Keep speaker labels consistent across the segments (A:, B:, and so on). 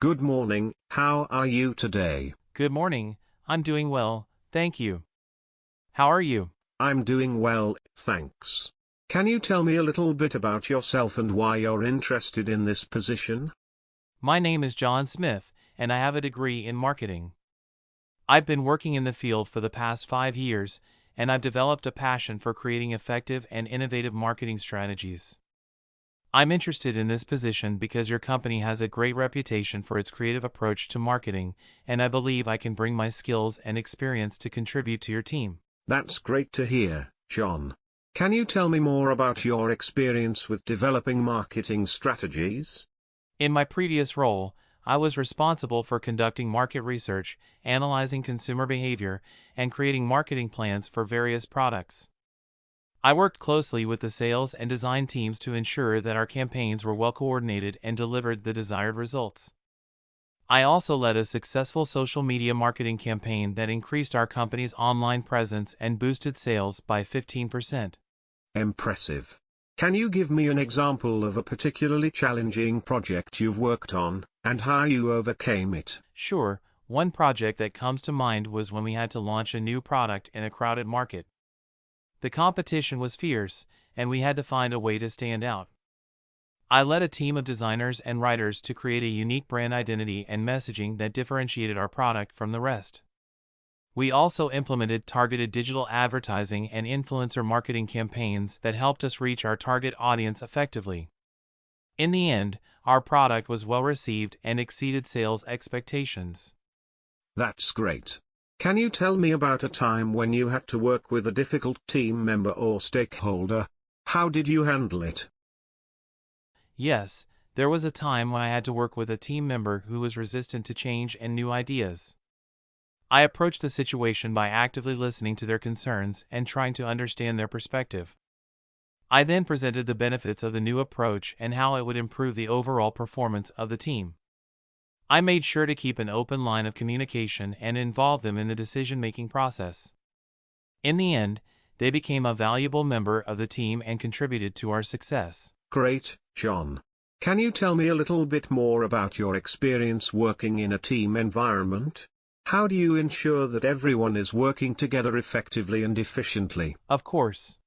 A: Good morning, how are you today?
B: Good morning, I'm doing well, thank you. How are you?
A: I'm doing well, thanks. Can you tell me a little bit about yourself and why you're interested in this position?
B: My name is John Smith, and I have a degree in marketing. I've been working in the field for the past 5 years, and I've developed a passion for creating effective and innovative marketing strategies. I'm interested in this position because your company has a great reputation for its creative approach to marketing, and I believe I can bring my skills and experience to contribute to your team.
A: That's great to hear, John. Can you tell me more about your experience with developing marketing strategies?
B: In my previous role, I was responsible for conducting market research, analyzing consumer behavior, and creating marketing plans for various products. I worked closely with the sales and design teams to ensure that our campaigns were well coordinated and delivered the desired results. I also led a successful social media marketing campaign that increased our company's online presence and boosted sales by 15%.
A: Impressive. Can you give me an example of a particularly challenging project you've worked on, and how you overcame it?
B: Sure, one project that comes to mind was when we had to launch a new product in a crowded market. The competition was fierce, and we had to find a way to stand out. I led a team of designers and writers to create a unique brand identity and messaging that differentiated our product from the rest. We also implemented targeted digital advertising and influencer marketing campaigns that helped us reach our target audience effectively. In the end, our product was well received and exceeded sales expectations.
A: That's great. Can you tell me about a time when you had to work with a difficult team member or stakeholder? How did you handle it?
B: Yes, there was a time when I had to work with a team member who was resistant to change and new ideas. I approached the situation by actively listening to their concerns and trying to understand their perspective. I then presented the benefits of the new approach and how it would improve the overall performance of the team. I made sure to keep an open line of communication and involve them in the decision-making process. In the end, they became a valuable member of the team and contributed to our success.
A: Great, John. Can you tell me a little bit more about your experience working in a team environment? How do you ensure that everyone is working together effectively and efficiently?
B: Of course.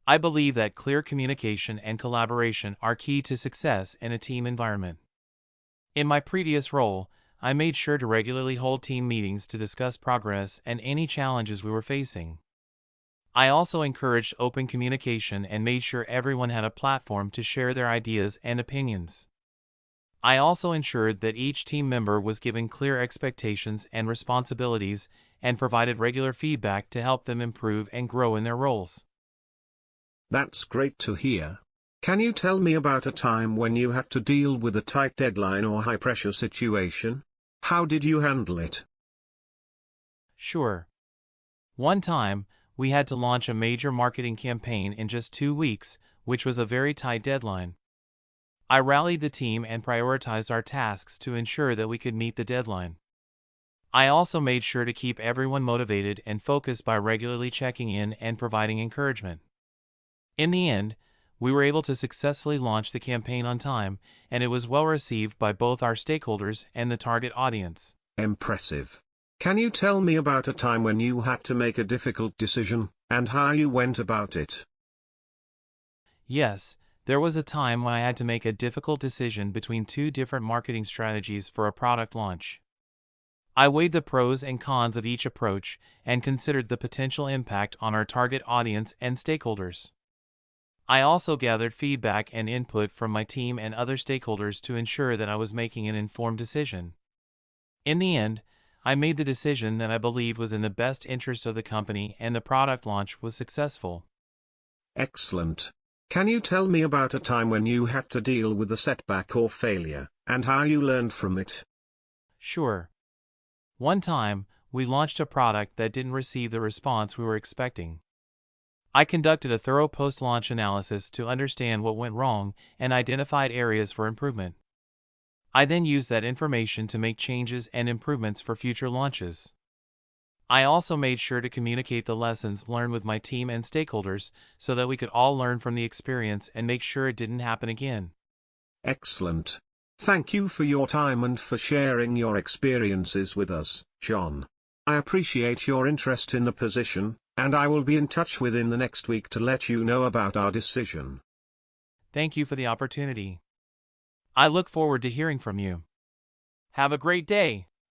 B: I believe that clear communication and collaboration are key to success in a team environment. In my previous role, I made sure to regularly hold team meetings to discuss progress and any challenges we were facing. I also encouraged open communication and made sure everyone had a platform to share their ideas and opinions. I also ensured that each team member was given clear expectations and responsibilities and provided regular feedback to help them improve and grow in their roles.
A: That's great to hear. Can you tell me about a time when you had to deal with a tight deadline or high-pressure situation? How did you handle it?
B: Sure. One time, we had to launch a major marketing campaign in just 2 weeks, which was a very tight deadline. I rallied the team and prioritized our tasks to ensure that we could meet the deadline. I also made sure to keep everyone motivated and focused by regularly checking in and providing encouragement. In the end, we were able to successfully launch the campaign on time, and it was well received by both our stakeholders and the target audience.
A: Impressive. Can you tell me about a time when you had to make a difficult decision, and how you went about it?
B: Yes, there was a time when I had to make a difficult decision between 2 different marketing strategies for a product launch. I weighed the pros and cons of each approach and considered the potential impact on our target audience and stakeholders. I also gathered feedback and input from my team and other stakeholders to ensure that I was making an informed decision. In the end, I made the decision that I believed was in the best interest of the company, and the product launch was successful.
A: Excellent. Can you tell me about a time when you had to deal with a setback or failure, and how you learned from it?
B: Sure. One time, we launched a product that didn't receive the response we were expecting. I conducted a thorough post-launch analysis to understand what went wrong and identified areas for improvement. I then used that information to make changes and improvements for future launches. I also made sure to communicate the lessons learned with my team and stakeholders so that we could all learn from the experience and make sure it didn't happen again.
A: Excellent. Thank you for your time and for sharing your experiences with us, John. I appreciate your interest in the position, and I will be in touch within the next week to let you know about our decision.
B: Thank you for the opportunity. I look forward to hearing from you. Have a great day.